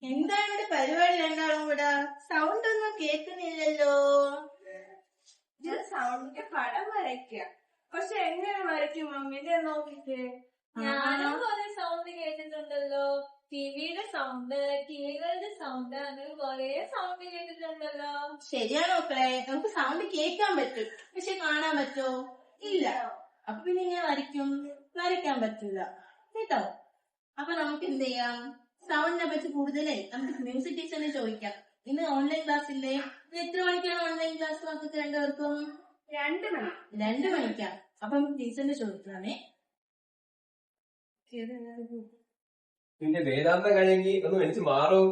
എന്താണ് ഇവിടെ പരിപാടി? രണ്ടാളും കൂടെ സൗണ്ട് ഒന്നും കേൾക്കുന്നില്ലല്ലോ. ഞാൻ സൗണ്ടിന്റെ പടം വരയ്ക്ക. പക്ഷെ എങ്ങനെ വരയ്ക്കും മമ്മി? ഇത് നോക്കിട്ട് ഞാനും കുറെ സൗണ്ട് കേട്ടിട്ടുണ്ടല്ലോ. ടിവിയുടെ സൗണ്ട്, കിളികളുടെ സൗണ്ട്, അങ്ങനെ കുറെ സൗണ്ട് കേട്ടിട്ടുണ്ടല്ലോ. ശരിയാണ് മക്കളെ, നമുക്ക് സൗണ്ട് കേൾക്കാൻ പറ്റും, പക്ഷെ കാണാൻ പറ്റോ? ഇല്ല. അപ്പൊ പിന്നെ ഞാൻ വരയ്ക്കാൻ പറ്റില്ല കേട്ടോ. അപ്പൊ നമുക്ക് എന്ത് ചെയ്യാം? സൗണ്ടിനെ പറ്റി കൂടുതലേ നമുക്ക് മ്യൂസിക് ടീച്ചറിനെ ചോദിക്കാം. ഇന്ന് ഓൺലൈൻ ക്ലാസ് ഇല്ലേ? എത്ര മണിക്കാണ് ഓൺലൈൻ ക്ലാസ് മക്കൾക്ക് രണ്ടുപേർക്കും? 2 മണി. 2 മണിക്കാ. അപ്പം ടീച്ചറിനെ ചോദിക്കാമേ. നിന്റെ വേദാന്തം കഴിയെങ്കിൽ ഒന്ന് വലിച്ചു മാറൂ.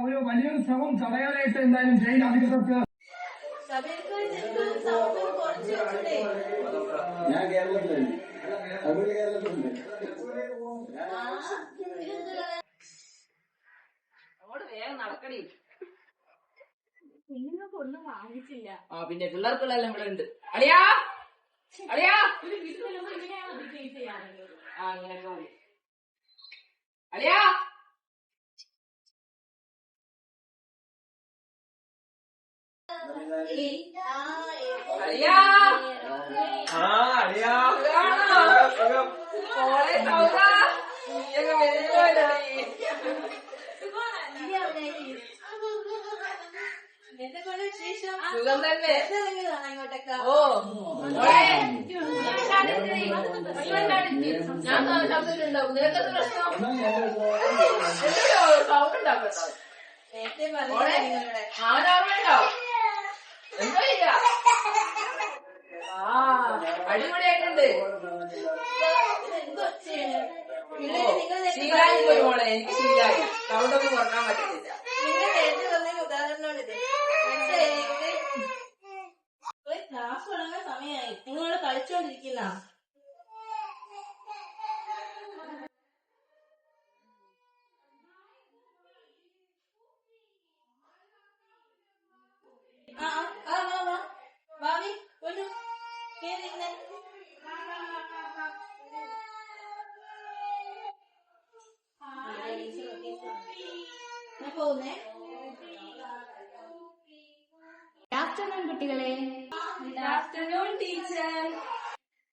ഒരു വലിയൊരു ശ്രമം തടയാനായിട്ട് എന്തായാലും ജയിൽ അധികൃതർക്ക് ഞാൻ കേരളത്തിലുണ്ട്, തമിഴ് കേരളത്തിലുണ്ട്. വേഗം നടക്കടി. ഒന്നും വാങ്ങിച്ചില്ല. പിന്നെ പിള്ളേർക്കുള്ളതെല്ലാം ഇവിടെ ഉണ്ട്. അളിയാ അളിയാ അങ്ങനെയൊക്കെ മതി. അളിയാ അളിയാ അളിയാ മോളെ സൗദാ നീയൊക്കെ വരുന്നല്ലോ. സുഖം തന്നെ. ഓ ഞാൻ ശബ്ദത്തിലുണ്ടാവും. നിനക്കെന്ത് പ്രശ്നം? സൗണ്ട് ഉണ്ടാക്കട്ടോ. അവനോർമ്മയുണ്ടാവും. എന്തോ ഇല്ല. അടിപൊളിയായിട്ടുണ്ട്. ശീലായി പോയി മോളെ, എനിക്ക് ശീലായി. സൗണ്ടൊന്നും കുറക്കാൻ പറ്റത്തില്ല. ക്ലാസ് തുടങ്ങാൻ സമയമായി. നിങ്ങളോട് കളിച്ചോണ്ടിരിക്കുന്ന ഭാവി ഒരു പോകുന്നേ. ആഫ്റ്റർനൂൺ കുട്ടികളെ. Afternoon teacher.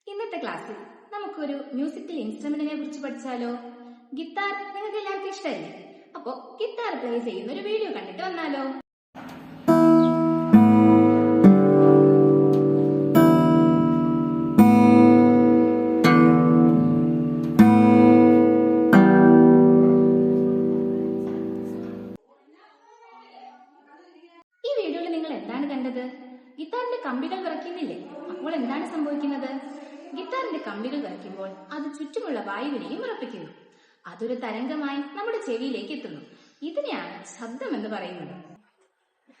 ഇന്നത്തെ ക്ലാസ്സിൽ നമുക്കൊരു മ്യൂസിക്കൽ ഇൻസ്ട്രുമെന്റിനെ കുറിച്ച് പഠിച്ചാലോ? ഗിത്താർ നിങ്ങൾക്ക് എല്ലാവർക്കും ഇഷ്ടമല്ലേ? അപ്പോ ഗിത്താർ പ്ലേ ചെയ്യുന്ന ഒരു വീഡിയോ കണ്ടിട്ട് വന്നാലോ? ഈ വീഡിയോയിൽ നിങ്ങൾ എന്താണ് കണ്ടത്? ഗിത്താറിന്റെ കമ്പികൾ വിറയ്ക്കുന്നില്ലേ? അപ്പോൾ എന്താണ് സംഭവിക്കുന്നത്? ഗിത്താറിന്റെ കമ്പികൾ വിറയ്ക്കുമ്പോൾ അത് ചുറ്റുമുള്ള വായുവിനെയും വിറപ്പിക്കുന്നു. അതൊരു തരംഗമായി നമ്മുടെ ചെവിയിലേക്ക് എത്തുന്നു. ഇതിനെയാണ് ശബ്ദം എന്ന് പറയുന്നത്.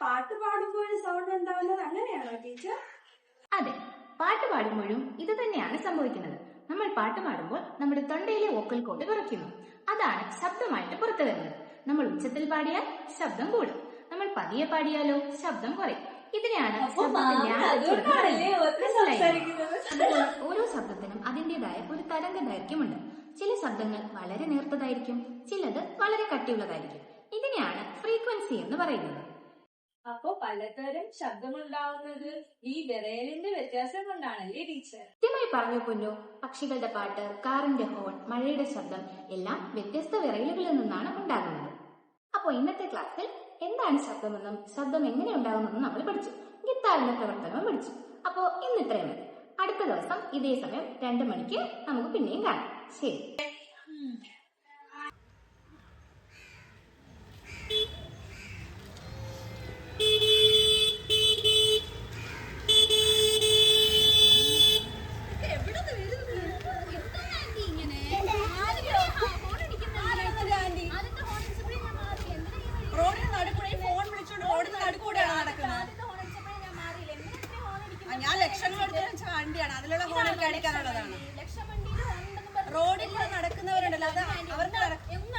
പാട്ട് പാടുമ്പോഴും സൗണ്ട് ഉണ്ടാവുന്നത് അങ്ങനെയാണോ ടീച്ചർ? അതെ, പാട്ട് പാടുമ്പോഴും ഇത് തന്നെയാണ് സംഭവിക്കുന്നത്. നമ്മൾ പാട്ട് പാടുമ്പോൾ നമ്മുടെ തൊണ്ടയിലെ വോക്കൽ കോഡ് വിറയ്ക്കുന്നു. അതാണ് ശബ്ദമായിട്ട് പുറത്തു വരുന്നത്. നമ്മൾ ഉച്ചത്തിൽ പാടിയാൽ ശബ്ദം കൂടും, നമ്മൾ പതിയെ പാടിയാലോ ശബ്ദം കുറയും. ഇതിനെയാണ് ഓരോ ശബ്ദത്തിനും അതിന്റേതായ ഒരു തരംഗ ദൈർഘ്യമുണ്ട്. ചില ശബ്ദങ്ങൾ വളരെ നേർത്തതായിരിക്കും, ചിലത് വളരെ കട്ടിയുള്ളതായിരിക്കും. ഇതിനെയാണ് ഫ്രീക്വൻസി എന്ന് പറയുന്നത്. അപ്പോ പലതരം ശബ്ദമുണ്ടാവുന്നത് ഈ വിറയലിന്റെ വ്യത്യാസം കൊണ്ടാണല്ലേ ടീച്ചർ? കൃത്യമായി പറഞ്ഞു പൊന്നു. പക്ഷികളുടെ പാട്ട്, കാറിന്റെ ഹോൺ, മഴയുടെ ശബ്ദം എല്ലാം വ്യത്യസ്ത വിറയലുകളിൽ നിന്നാണ് ഉണ്ടാകുന്നത്. അപ്പോൾ ഇന്നത്തെ ക്ലാസ്സിൽ എന്താണ് ശബ്ദമെന്നും ശബ്ദം എങ്ങനെ ഉണ്ടാകുമെന്നും നമ്മൾ പഠിച്ചു. ഗിത്താറിന്റെ പ്രവർത്തനവും പഠിച്ചു. അപ്പോ ഇന്ന് ഇത്രയും മതി. അടുത്ത ദിവസം ഇതേ സമയം 2 മണിക്ക് നമുക്ക് പിന്നെയും കാണാം. ശരി. വണ്ടിയാണ്, അതിലുള്ള ഹോണൊക്കെ അടിക്കാനുള്ളതാണ്. റോഡിൽ കൂടെ നടക്കുന്നവരുണ്ടല്ലോ, അത് അവർക്ക്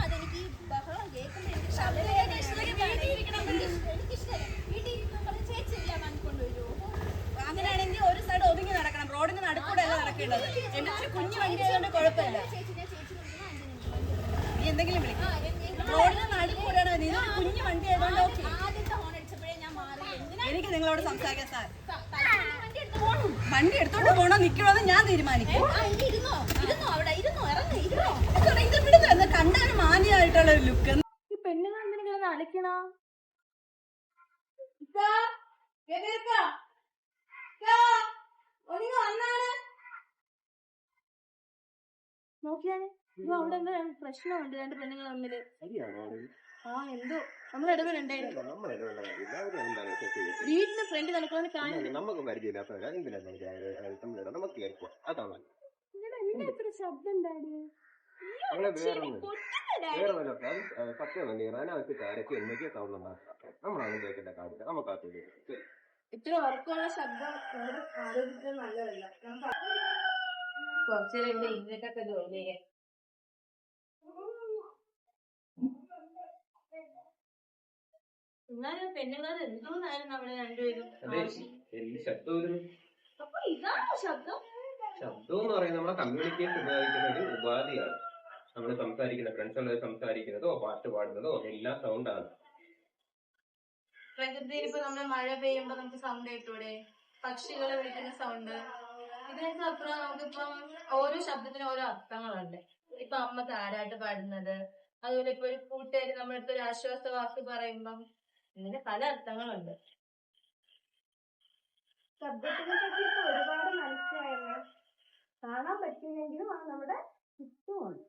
അതെനിക്ക് ബഹളം കേൾക്കുമ്പോൾ അങ്ങനെയാണെങ്കിൽ ഒരു സൈഡ് ഒതുങ്ങി നടക്കണം, റോഡിന് നടുക്കൂടെ അല്ല നടക്കേണ്ടത്. എന്നിട്ട് കുഞ്ഞു വണ്ടി ആയതുകൊണ്ട് കുഴപ്പമില്ല, നീ എന്തെങ്കിലും വിളിക്കും. റോഡിന് നടുക്കൂടെയാണ്, നിങ്ങൾ കുഞ്ഞു വണ്ടി ആയതുകൊണ്ട് ഓക്കെ. എനിക്ക് നിങ്ങളോട് സംസാരിക്കാം സാർ. വണ്ടി എടുത്തോണ്ട് പോണോ നിക്കണോന്ന് ഞാൻ തീരുമാനിക്കും. ഇത് കണ്ടാലും മാന്യമായിട്ടുള്ള ഒരു ലുക്ക്. ഈ പെണ്ണുങ്ങൾ എന്തിനാ അലക്കണ? നോക്കിയാണ് അവിടെ എന്താ പ്രശ്നമുണ്ട് രണ്ട് പെണ്ണുങ്ങൾ തമ്മില്. എന്തോ നമ്മൾ ഇടപെടണ്ടായിരുന്നു. വീടിന്റെ ഫ്രണ്ട് നടക്കുന്ന കാണുന്നു. നമുക്ക് പരിചയമില്ലാത്ത നമുക്ക് അതാണ് എത്ര ശബ്ദം ഉണ്ടായിരുന്നു. സത്യം അതിനകത്ത് കാരൊക്കെ എന്തൊക്കെയാ സൗണ്ട് ഉണ്ടാക്കാം. നമ്മളാണ് കേൾക്കേണ്ട കാര്യമില്ല, നമുക്ക് ഇത്ര ഉറക്കമുള്ള ശബ്ദം നമ്മുടെ ആരോഗ്യത്തിന് നല്ലതല്ല. കുറച്ചേരം ഇവിടെ ഇരുന്നിട്ടൊക്കെ ജോലി ചെയ്യാൻ. എന്നാലും പെണ്ണുങ്ങൾ എന്തോന്നായിരുന്നു അവിടെ രണ്ടുപേരും. അപ്പൊ ഇതാണോ ശബ്ദം? ശബ്ദം എന്ന് പറയുന്നത് നമ്മുടെ കമ്മ്യൂണിക്കേഷൻ ഉപയോഗിക്കുന്ന ഒരു ഉപാധിയാണ്. നമ്മൾ സംസാരിക്കുന്ന ഫ്രണ്ട്സുകളെ സംസാരിക്കുന്നതോ പാട്ട് പാടുന്നതോ എല്ലാം സൗണ്ടാണ്. പ്രകൃതിയിൽ ഇപ്പൊ നമ്മള് മഴ പെയ്യുമ്പോ നമുക്ക് സൗണ്ട് കേട്ടൂടെ, പക്ഷികളെ വിളിക്കുന്ന സൗണ്ട്. ഇതിനൊക്കെ അപ്പുറം നമുക്കിപ്പം ഓരോ ശബ്ദത്തിനും ഓരോ അർത്ഥങ്ങളുണ്ട്. ഇപ്പൊ അമ്മ താരാട്ട് പാടുന്നത്, അതുപോലെ ഇപ്പൊ ഒരു കൂട്ടുകാരി നമ്മുടെ അടുത്ത് ഒരു ആശ്വാസ വാക്ക് പറയുമ്പം ഇതിന് പല അർത്ഥങ്ങളുണ്ട്. ശബ്ദത്തിനെ പറ്റി ഒരുപാട് മനസ്സിലായിരുന്നു. കാണാൻ പറ്റില്ലെങ്കിലും അത് നമ്മുടെ ചുറ്റുമുണ്ട്.